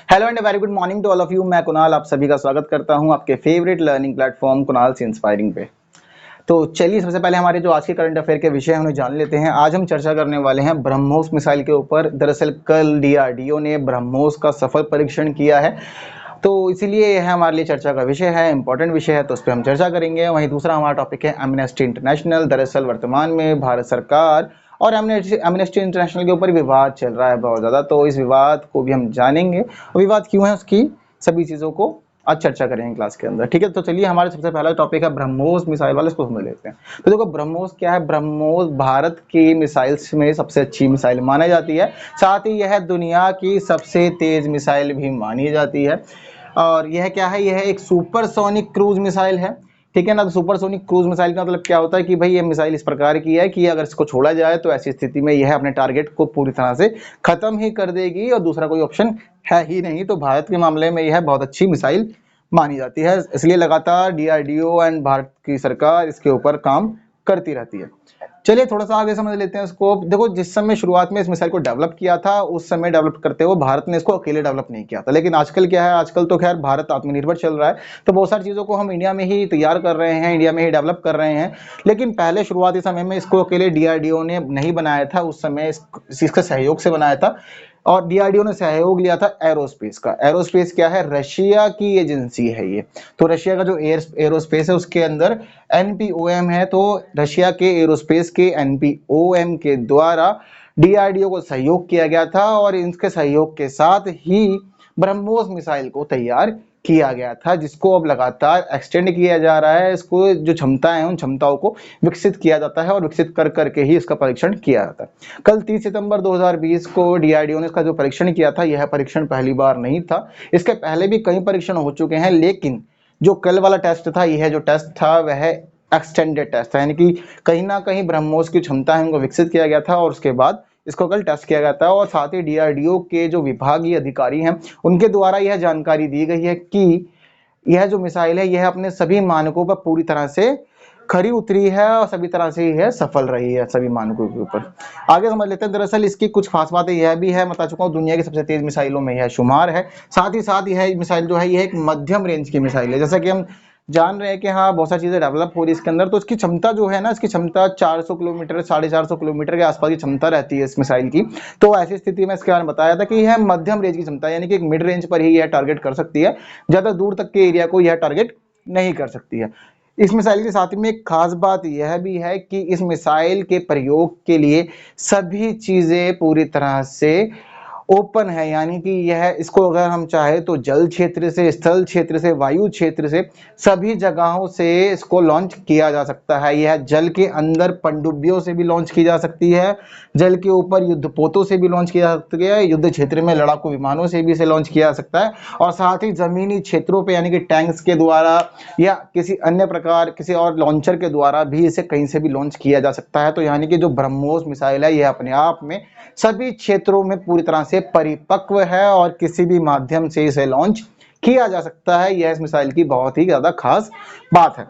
Hello and very good morning to all of you. मैं कुणाल आप सभी का स्वागत करता हूं आपके फेवरेट लर्निंग प्लेटफॉर्म कुणाल से इंस्पायरिंग पे। तो चलिए सबसे पहले हमारे जो आज के करंट अफेयर के विषय हैं उन्हें जान लेते हैं। आज हम चर्चा करने वाले हैं ब्रह्मोस मिसाइल के ऊपर। दरअसल कल डीआरडीओ ने ब्रह्मोस का सफल परीक्षण किया है, तो इसीलिए यह हमारे लिए चर्चा का विषय है, इंपॉर्टेंट विषय है, तो उस पर हम चर्चा करेंगे। वहीं दूसरा हमारा टॉपिक है एमनेस्टी इंटरनेशनल। दरअसल वर्तमान में भारत सरकार और एमनेस्टी इंटरनेशनल के ऊपर विवाद चल रहा है बहुत ज़्यादा, तो इस विवाद को भी हम जानेंगे और विवाद क्यों है उसकी सभी चीज़ों को आज चर्चा करेंगे क्लास के अंदर। ठीक है, तो चलिए हमारा सबसे पहला टॉपिक है ब्रह्मोस मिसाइल वाला, इसको समझ लेते हैं। तो देखो ब्रह्मोस क्या है। ब्रह्मोस भारत की मिसाइल्स में सबसे अच्छी मिसाइल मानी जाती है, साथ ही यह दुनिया की सबसे तेज मिसाइल भी मानी जाती है। और यह क्या है, यह एक सुपरसोनिक क्रूज मिसाइल है। ठीक है ना। तो सुपरसोनिक क्रूज मिसाइल का मतलब क्या होता है कि भाई ये मिसाइल इस प्रकार की है कि अगर इसको छोड़ा जाए तो ऐसी स्थिति में यह अपने टारगेट को पूरी तरह से खत्म ही कर देगी और दूसरा कोई ऑप्शन है ही नहीं। तो भारत के मामले में यह बहुत अच्छी मिसाइल मानी जाती है, इसलिए लगातार डीआरडीओ एंड भारत की सरकार इसके ऊपर काम करती रहती है। चलिए थोड़ा सा आगे समझ लेते हैं इसको। देखो जिस समय शुरुआत में इस मिसाइल को डेवलप किया था उस समय डेवलप करते हुए भारत ने इसको अकेले डेवलप नहीं किया था, लेकिन आजकल क्या है, आजकल तो खैर भारत आत्मनिर्भर चल रहा है, तो बहुत सारी चीज़ों को हम इंडिया में ही तैयार कर रहे हैं, इंडिया में ही डेवलप कर रहे हैं। लेकिन पहले शुरुआती समय में इसको अकेले डीआरडीओ ने नहीं बनाया था, उस समय इसके सहयोग से बनाया था। और डीआरडीओ ने सहयोग लिया था एरोस्पेस का। एरोस्पेस क्या है, रशिया की एजेंसी है ये। तो रशिया का जो एरोस्पेस है उसके अंदर एनपीओएम है, तो रशिया के एरोस्पेस के एनपीओएम के द्वारा डीआरडीओ को सहयोग किया गया था और इनके सहयोग के साथ ही ब्रह्मोस मिसाइल को तैयार किया गया था, जिसको अब लगातार एक्सटेंड किया जा रहा है। इसको जो क्षमताएं हैं उन क्षमताओं को विकसित किया जाता है और विकसित कर करके ही इसका परीक्षण किया जाता है। कल 30 सितंबर 2020 को डीआरडीओ ने इसका जो परीक्षण किया था, यह परीक्षण पहली बार नहीं था, इसके पहले भी कई परीक्षण हो चुके हैं, लेकिन जो कल वाला टेस्ट था, यह जो टेस्ट था वह एक्सटेंडेड टेस्ट था, यानी कि कहीं ना कहीं ब्रह्मोस की क्षमता है उनको विकसित किया गया था और उसके बाद इसको कल टेस्ट किया गया था। और साथ ही डीआरडीओ के जो विभागीय अधिकारी हैं उनके द्वारा यह जानकारी दी गई है कि यह जो मिसाइल है यह अपने सभी मानकों पर पूरी तरह से खरी उतरी है और सभी तरह से यह सफल रही है सभी मानकों के ऊपर। आगे समझ लेते हैं। दरअसल इसकी कुछ खास बातें यह भी है, बता चुका हूँ, दुनिया की सबसे तेज मिसाइलों में यह शुमार है। साथ ही साथ यह मिसाइल जो है यह एक मध्यम रेंज की मिसाइल है। जैसा कि हम जान रहे हैं कि हाँ बहुत सारी चीजें डेवलप हो रही है इसके अंदर, तो इसकी क्षमता जो है ना, इसकी क्षमता 400 किलोमीटर 450 किलोमीटर के आसपास की क्षमता रहती है इस मिसाइल की। तो ऐसी स्थिति में इसके बारे में बताया था कि यह मध्यम रेंज की क्षमता, यानी कि एक मिड रेंज पर ही यह टारगेट कर सकती है, ज्यादा दूर तक के एरिया को यह टारगेट नहीं कर सकती है। इस मिसाइल के साथ में एक खास बात यह भी है कि इस मिसाइल के प्रयोग के लिए सभी चीजें पूरी तरह से ओपन है, यानी कि यह इसको अगर हम चाहे तो जल क्षेत्र से, स्थल क्षेत्र से, वायु क्षेत्र से, सभी जगहों से इसको लॉन्च किया जा सकता है। यह जल के अंदर पनडुब्बियों से भी लॉन्च की जा सकती है, जल के ऊपर युद्धपोतों से भी लॉन्च किया जा सकती है, युद्ध क्षेत्र में लड़ाकू विमानों से भी इसे लॉन्च किया जा सकता है, और साथ ही जमीनी क्षेत्रों पे यानी कि टैंक्स के द्वारा या किसी अन्य प्रकार किसी और लॉन्चर के द्वारा भी इसे कहीं से भी लॉन्च किया जा सकता है। तो यानी कि जो ब्रह्मोस मिसाइल है यह अपने आप में सभी क्षेत्रों में पूरी तरह से परिपक्व है और किसी भी माध्यम से इसे लॉन्च किया जा सकता है। यह इस मिसाइल की बहुत ही ज्यादा खास बात है।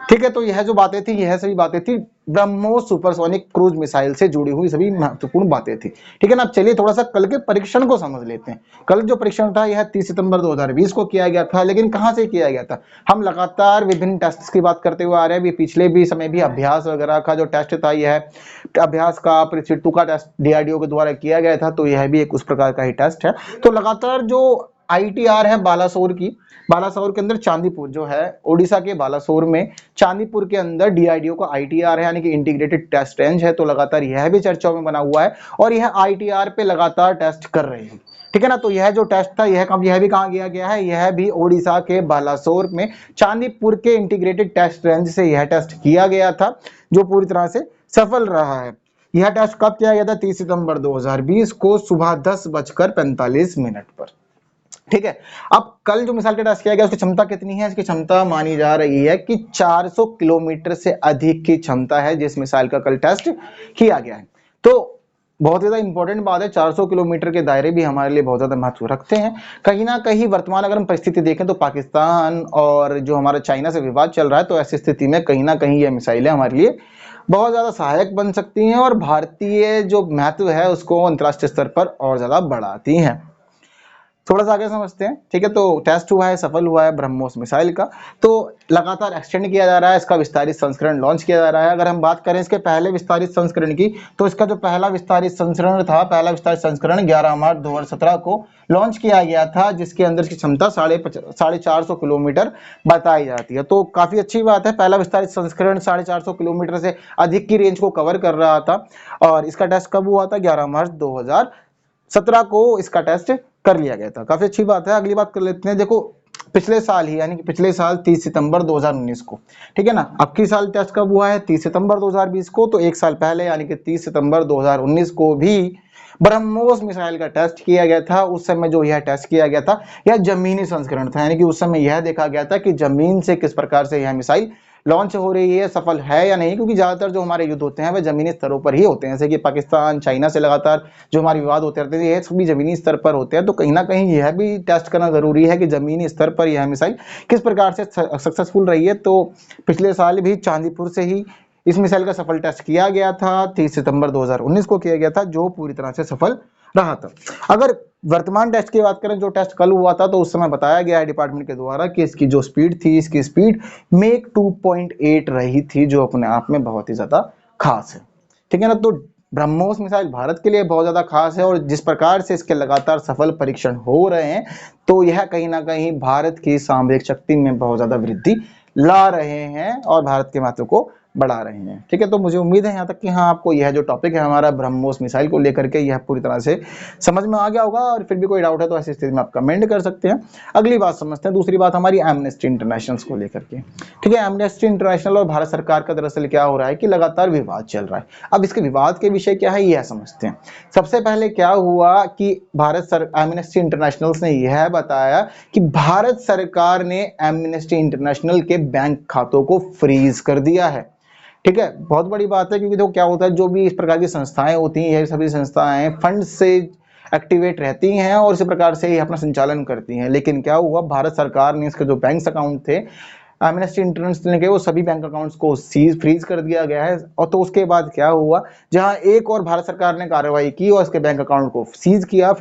ठीक है, तो यह जो बातें थी, यह सभी बातें थी ब्रह्मोस सुपरसोनिक क्रूज मिसाइल से जुड़ी हुई सभी महत्वपूर्ण बातें थी। ठीक है ना। अब चलिए थोड़ा सा कल के परीक्षण को समझ लेते हैं। कल जो परीक्षण था यह 30 सितंबर 2020 को किया गया था, लेकिन कहां से किया गया था। हम लगातार विभिन्न टेस्ट्स की बात करते हुए आ रहे हैं, पिछले भी समय भी अभ्यास वगैरह का जो टेस्ट था, यह अभ्यास का परीक्षण 2 का टेस्ट डीआरडीओ के द्वारा किया गया था, तो यह भी एक उस प्रकार का ही टेस्ट है। तो लगातार जो आईटीआर है बालासोर की, बालासोर के अंदर चांदीपुर जो है ओडिशा के बालासोर में चांदीपुर के अंदर डीआरडीओ का आईटीआर है, यानी कि इंटीग्रेटेड टेस्ट रेंज है, तो लगातार यह भी चर्चाओं में बना हुआ है और यह आईटीआर पे लगातार टेस्ट कर रहे हैं। ठीक है ना। तो यह जो टेस्ट था यह भी कहाँ किया गया है, यह भी ओडिशा के बालासोर में चांदीपुर के इंटीग्रेटेड टेस्ट रेंज से यह टेस्ट किया गया था, जो पूरी तरह से सफल रहा है। यह टेस्ट कब किया गया था, 30 सितंबर 2020 को सुबह 10:45 पर। ठीक है। अब कल जो मिसाइल का टेस्ट किया गया उसकी क्षमता कितनी है, इसकी क्षमता मानी जा रही है कि 400 किलोमीटर से अधिक की क्षमता है जिस मिसाइल का कल टेस्ट किया गया है। तो बहुत ज्यादा इंपॉर्टेंट बात है, 400 किलोमीटर के दायरे भी हमारे लिए बहुत ज्यादा महत्व रखते हैं। कहीं ना कहीं वर्तमान अगर हम परिस्थिति देखें तो पाकिस्तान और जो हमारा चाइना से विवाद चल रहा है, तो ऐसी स्थिति में कहीं ना कहीं यह मिसाइलें हमारे लिए बहुत ज्यादा सहायक बन सकती हैं और भारतीय जो महत्व है उसको अंतर्राष्ट्रीय स्तर पर और ज्यादा बढ़ाती हैं। थोड़ा सा आगे समझते हैं, ठीक है। तो टेस्ट हुआ है, सफल हुआ है ब्रह्मोस मिसाइल का, तो लगातार एक्सटेंड किया जा रहा है, इसका विस्तारित संस्करण लॉन्च किया जा रहा है। अगर हम बात करें इसके पहले विस्तारित संस्करण की, तो इसका जो पहला विस्तारित संस्करण था, पहला विस्तारित संस्करण 11 मार्च 2017 को लॉन्च किया गया था, जिसके अंदर की क्षमता 450 किलोमीटर बताई जाती है। तो काफी अच्छी बात है, पहला विस्तारित संस्करण 450 किलोमीटर से अधिक की रेंज को कवर कर रहा था। और इसका टेस्ट कब हुआ था? 11 मार्च 2017 को इसका टेस्ट कर लिया गया था। काफी अच्छी बात है। अगली बात कर लेते हैं। देखो पिछले साल ही, यानी कि पिछले साल 30 सितंबर 2019 को, ठीक है ना, अब की साल टेस्ट कब हुआ है? 30 सितंबर 2020 को। तो एक साल पहले यानी कि 30 सितंबर 2019 को भी ब्रह्मोस मिसाइल का टेस्ट किया गया था। उस समय जो यह टेस्ट किया गया था यह जमीनी संस्करण था, यानी कि उस समय यह देखा गया था कि जमीन से किस प्रकार से यह मिसाइल लॉन्च हो रही है, सफल है या नहीं, क्योंकि ज्यादातर जो हमारे युद्ध होते हैं वह जमीनी स्तरों पर ही होते हैं। जैसे कि पाकिस्तान चाइना से लगातार जो हमारे विवाद होते रहते हैं, ये सभी जमीनी स्तर पर होते हैं। तो कहीं ना कहीं यह भी टेस्ट करना जरूरी है कि जमीनी स्तर पर यह मिसाइल किस प्रकार से सक्सेसफुल रही है। तो पिछले साल भी चांदीपुर से ही इस मिसाइल का सफल टेस्ट किया गया था, 30 सितंबर 2019 को किया गया था, जो पूरी तरह से सफल रहा था। अगर वर्तमान टेस्ट की बात करें, जो टेस्ट कल हुआ था, तो उस समय बताया गया है डिपार्टमेंट के द्वारा कि इसकी जो स्पीड थी, इसकी स्पीड मेक 2.8 रही थी, जो अपने आप में बहुत ही ज्यादा खास है, ठीक है ना। तो ब्रह्मोस मिसाइल भारत के लिए बहुत ज्यादा खास है, और जिस प्रकार से इसके लगातार सफल परीक्षण हो रहे हैं, तो यह कहीं ना कहीं भारत की सामरिक शक्ति में बहुत ज्यादा वृद्धि ला रहे हैं और भारत के महत्व को बढ़ा रहे हैं, ठीक है। तो मुझे उम्मीद है यहाँ तक कि हाँ, आपको यह जो टॉपिक है हमारा ब्रह्मोस मिसाइल को लेकर के, यह पूरी तरह से समझ में आ गया होगा। और फिर भी कोई डाउट है तो ऐसी स्थिति में आप कमेंट कर सकते हैं। अगली बात समझते हैं, दूसरी बात हमारी एमनेस्टी इंटरनेशनल को लेकर के, ठीक है। एमनेस्टी इंटरनेशनल और भारत सरकार का दरअसल क्या हो रहा है कि लगातार विवाद चल रहा है। अब इसके विवाद के विषय क्या है यह समझते हैं। सबसे पहले क्या हुआ कि एमनेस्टी इंटरनेशनल ने यह बताया कि भारत सरकार ने एमनेस्टी इंटरनेशनल के बैंक खातों को फ्रीज कर दिया है, ठीक है। बहुत बड़ी बात है, क्योंकि देखो क्या होता है, जो भी इस प्रकार की संस्थाएं होती हैं, ये सभी संस्थाएं फंड से एक्टिवेट रहती हैं और इसी प्रकार से ही अपना संचालन करती हैं। लेकिन क्या हुआ, भारत सरकार ने इसके जो बैंक अकाउंट थे एमनेस्टी इंटरनेशनल के, वो सभी बैंक अकाउंट्स को फ्रीज कर दिया गया है। और तो उसके बाद क्या हुआ, जहां एक और भारत सरकार ने कार्रवाई की और इसके बैंक अकाउंट को फ्रीज किया,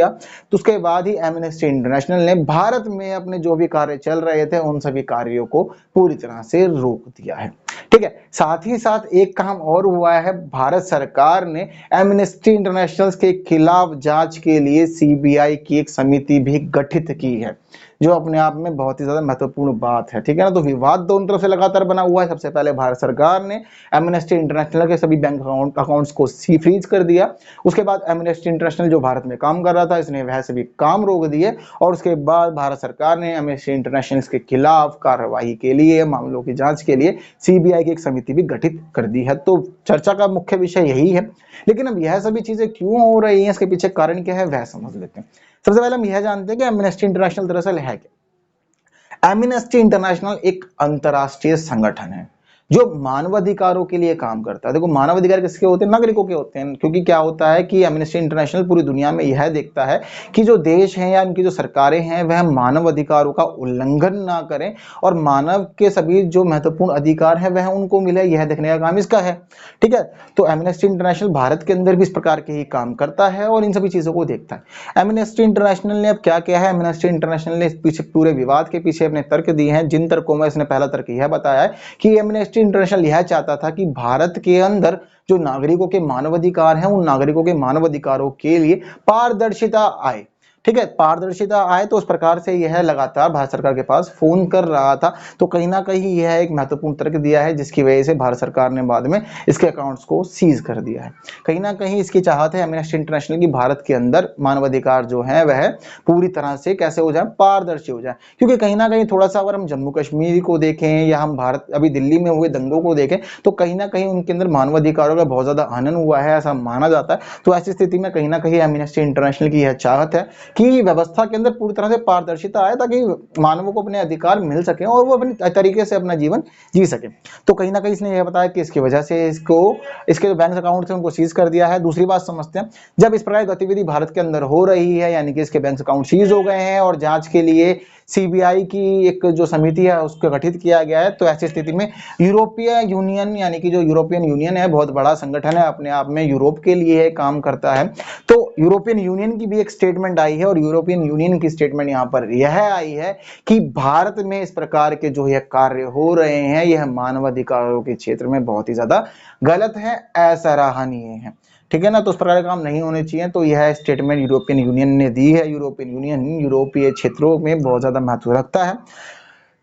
तो उसके बाद ही एमनेस्टी इंटरनेशनल ने भारत में अपने जो भी कार्य चल रहे थे उन सभी कार्यों को पूरी तरह से रोक दिया है, ठीक है। साथ ही साथ एक काम और हुआ है, भारत सरकार ने एमनेस्टी इंटरनेशनल के खिलाफ जांच के लिए सीबीआई की एक समिति भी गठित की है, जो अपने आप में बहुत ही ज्यादा महत्वपूर्ण बात है, ठीक है ना। तो विवाद दोनों तरफ से लगातार बना हुआ है। सबसे पहले भारत सरकार ने एमनेस्टी इंटरनेशनल के सभी बैंक अकाउंट्स को फ्रीज कर दिया। उसके बाद एमनेस्टी इंटरनेशनल जो भारत में काम कर रहा था, इसने वह सभी काम रोक दिए। और उसके बाद भारत सरकार ने एमनेस्टी इंटरनेशनल के खिलाफ कार्रवाई के लिए, मामलों की जांच के लिए सीबीआई की एक समिति भी गठित कर दी है। तो चर्चा का मुख्य विषय यही है। लेकिन अब यह सभी चीजें क्यों हो रही हैं, इसके पीछे कारण क्या है वह समझ लेते हैं। सबसे पहले हम यह जानते हैं कि एमनेस्टी इंटरनेशनल दरअसल है क्या। एमनेस्टी इंटरनेशनल एक अंतरराष्ट्रीय संगठन है जो मानवाधिकारों के लिए काम करता है। देखो मानवाधिकार किसके होते हैं? नागरिकों के होते हैं। क्योंकि क्या होता है कि एमनेस्टी इंटरनेशनल पूरी दुनिया में यह देखता है कि जो देश हैं या उनकी जो सरकारें हैं वह मानव अधिकारों का उल्लंघन ना करें और मानव के सभी जो महत्वपूर्ण अधिकार हैं वह उनको मिले, यह देखने का काम इसका है, ठीक है। तो एमनेस्टी इंटरनेशनल भारत के अंदर भी इस प्रकार के ही काम करता है और इन सभी चीजों को देखता है। एमनेस्टी इंटरनेशनल ने अब क्या किया है, एमनेस्टी इंटरनेशनल ने इस पीछे पूरे विवाद के पीछे अपने तर्क दिए हैं। जिन तर्कों में इसने पहला तर्क यह बताया है कि एमनेस्टी इंटरनेशनल यह चाहता था कि भारत के अंदर जो नागरिकों के मानवाधिकार हैं उन नागरिकों के मानवाधिकारों के लिए पारदर्शिता आए, ठीक है, पारदर्शिता आए। तो उस प्रकार से यह लगातार भारत सरकार के पास फोन कर रहा था। तो कहीं ना कहीं यह एक महत्वपूर्ण तर्क दिया है, जिसकी वजह से भारत सरकार ने बाद में इसके अकाउंट्स को सीज कर दिया है। कहीं ना कहीं इसकी चाहत है एमनेस्टी इंटरनेशनल की भारत के अंदर मानवाधिकार जो है वह पूरी तरह से कैसे हो जाए, पारदर्शी हो जाए। क्योंकि कहीं ना कहीं थोड़ा सा अगर हम जम्मू कश्मीर को देखें या हम भारत अभी दिल्ली में हुए दंगों को देखें, तो कहीं ना कहीं उनके अंदर मानवाधिकारों का बहुत ज्यादा हनन हुआ है, ऐसा माना जाता है। तो ऐसी स्थिति में कहीं ना कहीं एमनेस्टी इंटरनेशनल की यह चाहत है कि व्यवस्था के अंदर पूरी तरह से पारदर्शिता आए, ताकि मानवों को अपने अधिकार मिल सके और वो अपने तरीके से अपना जीवन जी सके। तो कहीं ना कहीं इसने यह बताया कि इसकी वजह से इसके जो बैंक अकाउंट थे उनको सीज कर दिया है। दूसरी बात समझते हैं, जब इस प्रकार गतिविधि भारत के अंदर हो रही है, यानी कि इसके बैंक अकाउंट सीज हो गए हैं और जांच के लिए सीबीआई की एक जो समिति है उसको गठित किया गया है। तो ऐसी स्थिति में यूरोपीय यूनियन यानी कि जो यूरोपियन यूनियन है बहुत बड़ा संगठन है, अपने आप में यूरोप के लिए काम करता है। तो यूरोपियन यूनियन की भी एक स्टेटमेंट आई है और यूरोपियन यूनियन की स्टेटमेंट यहाँ पर यह आई है कि भारत में इस प्रकार के जो यह कार्य हो रहे हैं यह मानवाधिकारों के क्षेत्र में बहुत ही ज्यादा गलत है, असराहनीय है। ठीक है ना, तो उस प्रकार के काम नहीं होने चाहिए। तो यह स्टेटमेंट यूरोपियन यूनियन ने दी है। यूरोपियन यूनियन यूरोपीय क्षेत्रों में बहुत ज्यादा महत्व रखता है।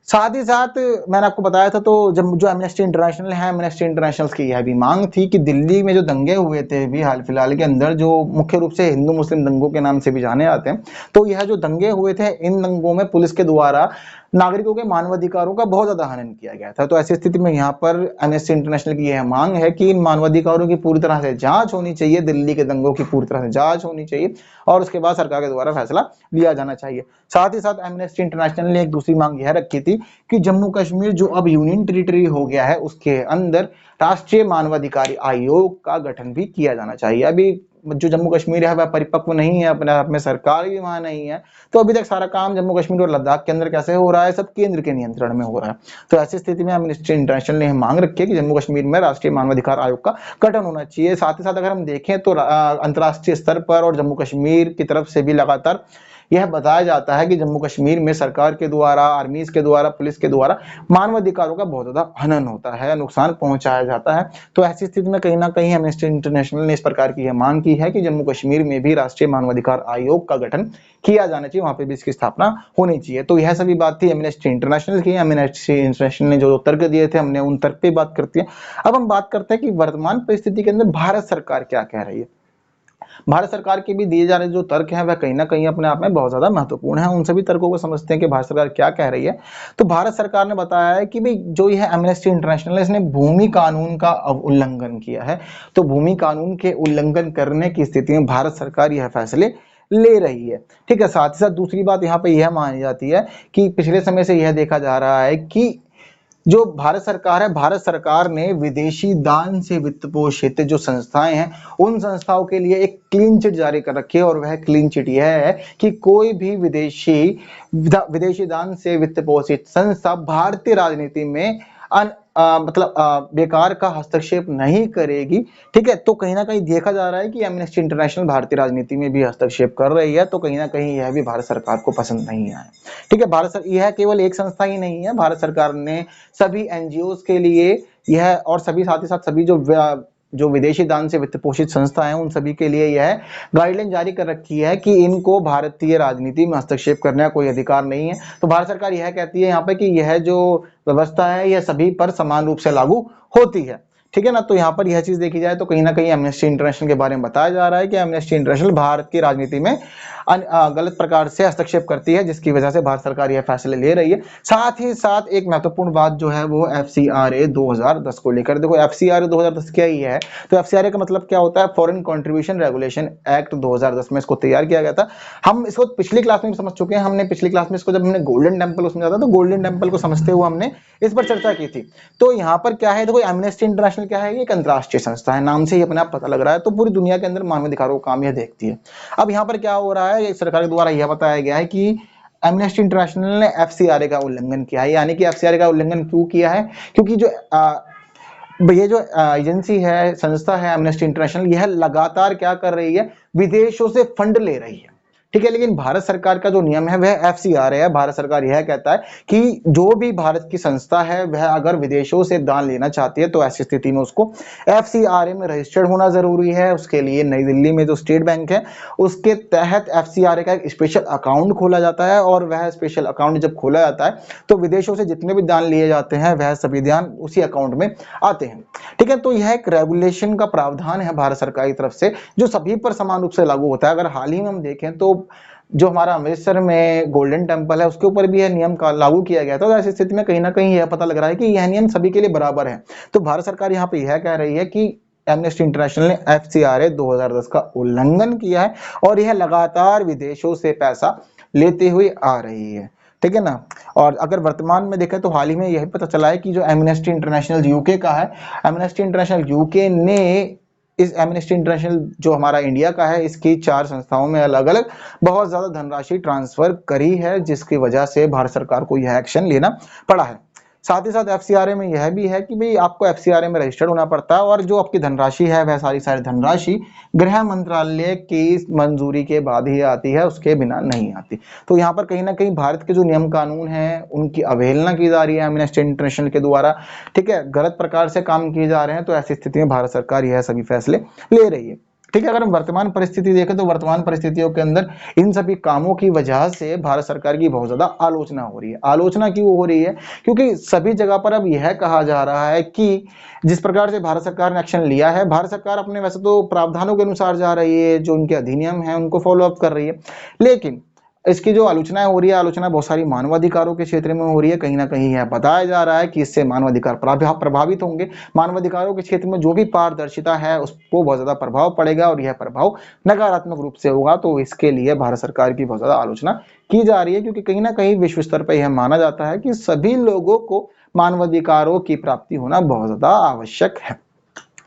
साथ ही साथ मैंने आपको बताया था, तो जब जो एमनेस्टी इंटरनेशनल है, एमनेस्टी इंटरनेशनल की यह भी मांग थी कि दिल्ली में जो दंगे हुए थे अभी हाल फिलहाल के अंदर, जो मुख्य रूप से हिंदू मुस्लिम दंगों के नाम से भी जाने जाते हैं, तो यह जो दंगे हुए थे इन दंगों में पुलिस के द्वारा नागरिकों के मानवाधिकारों का बहुत ज्यादा हनन किया गया था। तो ऐसी स्थिति में यहाँ पर एमनेस्टी इंटरनेशनल की यह मांग है कि इन मानवाधिकारों की पूरी तरह से जांच होनी चाहिए, दिल्ली के दंगों की पूरी तरह से जांच होनी चाहिए और उसके बाद सरकार के द्वारा फैसला लिया जाना चाहिए। साथ ही साथ एमनेस्टी इंटरनेशनल ने एक दूसरी मांग यह रखी थी कि जम्मू कश्मीर जो अब यूनियन टेरिटरी हो गया है उसके अंदर राष्ट्रीय मानवाधिकार आयोग का गठन भी किया जाना चाहिए। अभी जो जम्मू कश्मीर है वह परिपक्व नहीं है, अपने आप में सरकार भी वहां नहीं है, तो अभी तक सारा काम जम्मू कश्मीर और लद्दाख के अंदर कैसे हो रहा है, सब केंद्र के नियंत्रण में हो रहा है। तो ऐसी स्थिति में एमनेस्टी इंटरनेशनल ने मांग रखी है कि जम्मू कश्मीर में राष्ट्रीय मानवाधिकार आयोग का गठन होना चाहिए। साथ ही साथ अगर हम देखें तो अंतर्राष्ट्रीय स्तर पर और जम्मू कश्मीर की तरफ से भी लगातार यह बताया जाता है कि जम्मू कश्मीर में सरकार के द्वारा, आर्मीज के द्वारा, पुलिस के द्वारा मानवाधिकारों का बहुत ज्यादा हनन होता है, नुकसान पहुंचाया जाता है। तो ऐसी स्थिति में कहीं ना कहीं एमनेस्टी इंटरनेशनल ने इस प्रकार की यह मांग की है कि जम्मू कश्मीर में भी राष्ट्रीय मानवाधिकार आयोग का गठन किया जाना चाहिए, वहां पे भी इसकी स्थापना होनी चाहिए। तो यह सभी बात थी एमनेस्टी इंटरनेशनल की। एमनेस्टी इंटरनेशनल ने जो तर्क दिए थे हमने उन तर्क पे बात करती है। अब हम बात करते हैं कि वर्तमान परिस्थिति के अंदर भारत सरकार क्या कह रही है। भारत सरकार के भी दिए जा रहे जो तर्क हैं वह कहीं ना कहीं अपने आप में बहुत ज्यादा महत्वपूर्ण है। उन सभी तर्कों को समझते हैं कि भारत सरकार क्या कह रही है। तो भारत सरकार ने बताया है कि भाई जो यह एमनेस्टी इंटरनेशनल है इसने भूमि कानून का उल्लंघन किया है। तो भूमि कानून के उल्लंघन करने की स्थिति में भारत सरकार यह फैसले ले रही है। ठीक है, साथ ही साथ दूसरी बात यहाँ पे यह मानी जाती है कि पिछले समय से यह देखा जा रहा है कि जो भारत सरकार है, भारत सरकार ने विदेशी दान से वित्त पोषित जो संस्थाएं हैं उन संस्थाओं के लिए एक क्लीन चिट जारी कर रखी है और वह क्लीन चिट यह है कि कोई भी विदेशी दान से वित्त पोषित संस्था भारतीय राजनीति में बेकार का हस्तक्षेप नहीं करेगी। ठीक है, तो कहीं ना कहीं देखा जा रहा है कि एमनेस्टी इंटरनेशनल भारतीय राजनीति में भी हस्तक्षेप कर रही है। तो कहीं ना कहीं यह भी भारत सरकार को पसंद नहीं आया। ठीक है, यह केवल एक संस्था ही नहीं है, भारत सरकार ने सभी एनजीओ के लिए यह और सभी साथ ही साथ सभी जो विदेशी दान से वित्त पोषित संस्था है उन सभी के लिए यह गाइडलाइन जारी कर रखी है कि इनको भारतीय राजनीति में हस्तक्षेप करने का कोई अधिकार नहीं है। तो भारत सरकार यह कहती है यहाँ पे कि यह जो व्यवस्था है यह सभी पर समान रूप से लागू होती है। ठीक है ना, तो यहाँ पर यह चीज देखी जाए तो कहीं ना कहीं एमनेस्टी इंटरनेशनल के बारे में बताया जा रहा है कि एमनेस्टी इंटरनेशनल भारत की राजनीति में गलत प्रकार से हस्तक्षेप करती है, जिसकी वजह से भारत सरकार यह फैसले ले रही है। साथ ही साथ एक महत्वपूर्ण बात जो है वो FCRA 2010 को लेकर। देखो FCRA 2010 क्या ही है, तो FCRA का मतलब क्या होता है, फॉरेन कंट्रीब्यूशन रेगुलेशन एक्ट 2010 में इसको तैयार किया गया था। हम इसको पिछली क्लास में समझ चुके हैं। हमने पिछली क्लास में इसको जब हमने गोल्डन टेम्पल उसमें जाता तो गोल्डन टेम्पल को समझते हुए हमने इस पर चर्चा की थी। तो यहाँ पर क्या है, देखो एमनेस्टी इंटरनेशनल क्या है, एक अंतरराष्ट्रीय संस्था है, नाम से ही अपने आप पता लग रहा है। तो पूरी दुनिया के अंदर मानवाधिकारों का काम यह देखती है। अब यहाँ पर क्या हो रहा है, सरकार के द्वारा यह बताया गया है कि एमनेस्टी इंटरनेशनल ने FCRA का उल्लंघन किया है। यानी कि FCRA का उल्लंघन क्यों किया है, क्योंकि जो ये जो एजेंसी है, संस्था है एमनेस्टी इंटरनेशनल, यह लगातार क्या कर रही है, विदेशों से फंड ले रही है। ठीक है, लेकिन भारत सरकार का जो नियम है वह FCRA है। भारत सरकार यह कहता है कि जो भी भारत की संस्था है वह अगर विदेशों से दान लेना चाहती है तो ऐसी स्थिति में उसको FCRA में रजिस्टर्ड होना जरूरी है। उसके लिए नई दिल्ली में जो स्टेट बैंक है उसके तहत FCRA का एक स्पेशल अकाउंट खोला जाता है और वह स्पेशल अकाउंट जब खोला जाता है तो विदेशों से जितने भी दान लिए जाते हैं वह सभी दान उसी अकाउंट में आते हैं। ठीक है, तो यह एक रेगुलेशन का प्रावधान है भारत सरकार की तरफ से जो सभी पर समान रूप से लागू होता है। अगर हाल ही में हम देखें तो जो हमारा अमृतसर में गोल्डन टेम्पल है उसके ऊपर भी यह नियम का लागू किया गया था। तो ऐसी स्थिति में कहीं ना कहीं यह पता लग रहा है कि यह नियम सभी के लिए बराबर है। तो भारत सरकार यहाँ पे यह कह रही है कि एमनेस्टी इंटरनेशनल ने FCRA 2010 का उल्लंघन किया है और यह लगातार विदेशों से पैसा लेते हुए आ रही है। ठीक है ना, और अगर वर्तमान में देखें तो हाल ही में यही पता चला है कि जो एमनेस्टी इंटरनेशनल यूके का है, एमनेस्टी इंटरनेशनल यूके ने इस एमनेस्टी इंटरनेशनल जो हमारा इंडिया का है, इसकी 4 संस्थाओं में अलग अलग बहुत ज्यादा धनराशि ट्रांसफर करी है, जिसकी वजह से भारत सरकार को यह एक्शन लेना पड़ा है। साथ ही साथ एफसीआरए में यह भी है कि भाई आपको एफसीआरए में रजिस्टर्ड होना पड़ता है, और जो आपकी धनराशि है वह सारी धनराशि गृह मंत्रालय की मंजूरी के बाद ही आती है, उसके बिना नहीं आती। तो यहाँ पर कहीं ना कहीं भारत के जो नियम कानून हैं उनकी अवहेलना की जा रही है एमनेस्टी इंटरनेशनल के द्वारा, ठीक है, गलत प्रकार से काम किए जा रहे हैं। तो ऐसी स्थिति में भारत सरकार यह सभी फैसले ले रही है, ठीक है। अगर हम वर्तमान परिस्थिति देखें तो वर्तमान परिस्थितियों के अंदर इन सभी कामों की वजह से भारत सरकार की बहुत ज्यादा आलोचना हो रही है। आलोचना क्यों हो रही है? क्योंकि सभी जगह पर अब यह कहा जा रहा है कि जिस प्रकार से भारत सरकार ने एक्शन लिया है, भारत सरकार अपने वैसे तो प्रावधानों के अनुसार जा रही है, जो उनके अधिनियम है उनको फॉलो अप कर रही है, लेकिन इसकी जो आलोचना हो रही है, आलोचना बहुत सारी मानवाधिकारों के क्षेत्र में हो रही है। कहीं ना कहीं यह बताया जा रहा है कि इससे मानवाधिकार प्रभावित होंगे, मानवाधिकारों के क्षेत्र में जो भी पारदर्शिता है उसको बहुत ज्यादा प्रभाव पड़ेगा, और यह प्रभाव नकारात्मक रूप से होगा। तो इसके लिए भारत सरकार की बहुत ज्यादा आलोचना की जा रही है, क्योंकि कहीं ना कहीं विश्व स्तर पर यह माना जाता है कि सभी लोगों को मानवाधिकारों की प्राप्ति होना बहुत ज्यादा आवश्यक है,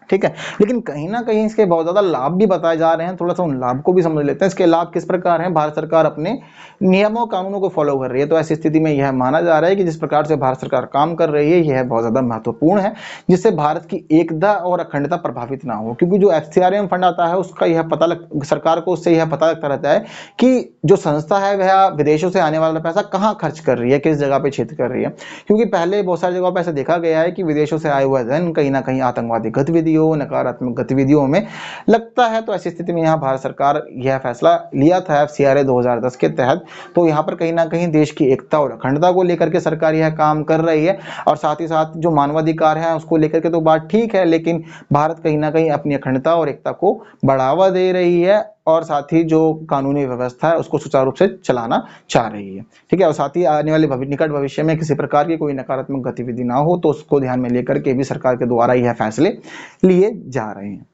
ठीक है। लेकिन कहीं ना कहीं इसके बहुत ज्यादा लाभ भी बताए जा रहे हैं, थोड़ा सा उन लाभ को भी समझ लेते हैं। इसके लाभ किस प्रकार हैं? भारत सरकार अपने नियमों कानूनों को फॉलो कर रही है, तो ऐसी स्थिति में यह माना जा रहा है कि जिस प्रकार से भारत सरकार काम कर रही है यह बहुत ज्यादा महत्वपूर्ण है, जिससे भारत की एकता और अखंडता प्रभावित ना हो। क्योंकि जो एफसीआरए फंड आता है उसका यह पता सरकार को उससे यह पता लगता रहता है कि जो संस्था है वह विदेशों से आने वाला पैसा कहाँ खर्च कर रही है, किस जगह पे क्षेत्र कर रही है। क्योंकि पहले बहुत सारी जगहों पर ऐसा देखा गया है कि विदेशों से आए हुए धन कहीं ना कहीं आतंकवादी गतिविधियों, नकारात्मक गतिविधियों में लगता है। तो ऐसी स्थिति में यहाँ भारत सरकार यह फैसला लिया था एफसीआरए 2010 के तहत। तो यहाँ पर कहीं ना कहीं देश की एकता और अखंडता को लेकर के सरकार यह काम कर रही है, और साथ ही साथ जो मानवाधिकार है उसको लेकर के तो बात ठीक है, लेकिन भारत कहीं ना कहीं अपनी अखंडता और एकता को बढ़ावा दे रही है, और साथ ही जो कानूनी व्यवस्था है उसको सुचारू रूप से चलाना चाह रही है, ठीक है। और साथ ही आने वाले निकट भविष्य में किसी प्रकार की कोई नकारात्मक गतिविधि ना हो, तो उसको ध्यान में लेकर के भी सरकार के द्वारा यह फैसले लिए जा रहे हैं,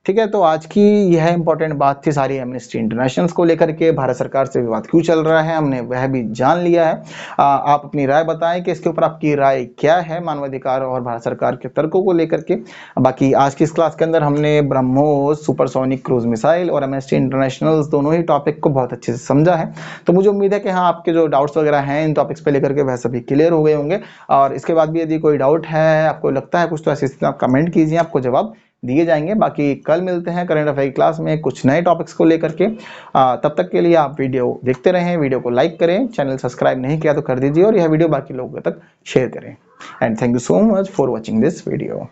ठीक है। तो आज की यह इंपॉर्टेंट बात थी सारी एमनेस्टी इंटरनेशनल को लेकर के, भारत सरकार से विवाद क्यों चल रहा है हमने वह भी जान लिया है। आप अपनी राय बताएं कि इसके ऊपर आपकी राय क्या है मानवाधिकार और भारत सरकार के तर्कों को लेकर के। बाकी आज की इस क्लास के अंदर हमने ब्रह्मोस, सुपरसोनिक क्रूज मिसाइल और एमनेस्टी इंटरनेशनल दोनों ही टॉपिक को बहुत अच्छे से समझा है। तो मुझे उम्मीद है कि हाँ, आपके जो डाउट्स वगैरह हैं इन टॉपिक्स पे लेकर के वह सभी क्लियर हो गए होंगे। और इसके बाद भी यदि कोई डाउट है, आपको लगता है कुछ, तो ऐसी स्थिति में आप कमेंट कीजिए, आपको जवाब दिए जाएंगे। बाकी कल मिलते हैं करंट अफेयर क्लास में कुछ नए टॉपिक्स को लेकर के। तब तक के लिए आप वीडियो देखते रहें, वीडियो को लाइक करें, चैनल सब्सक्राइब नहीं किया तो कर दीजिए, और यह वीडियो बाकी लोगों तक शेयर करें। And thank you so much for watching this video.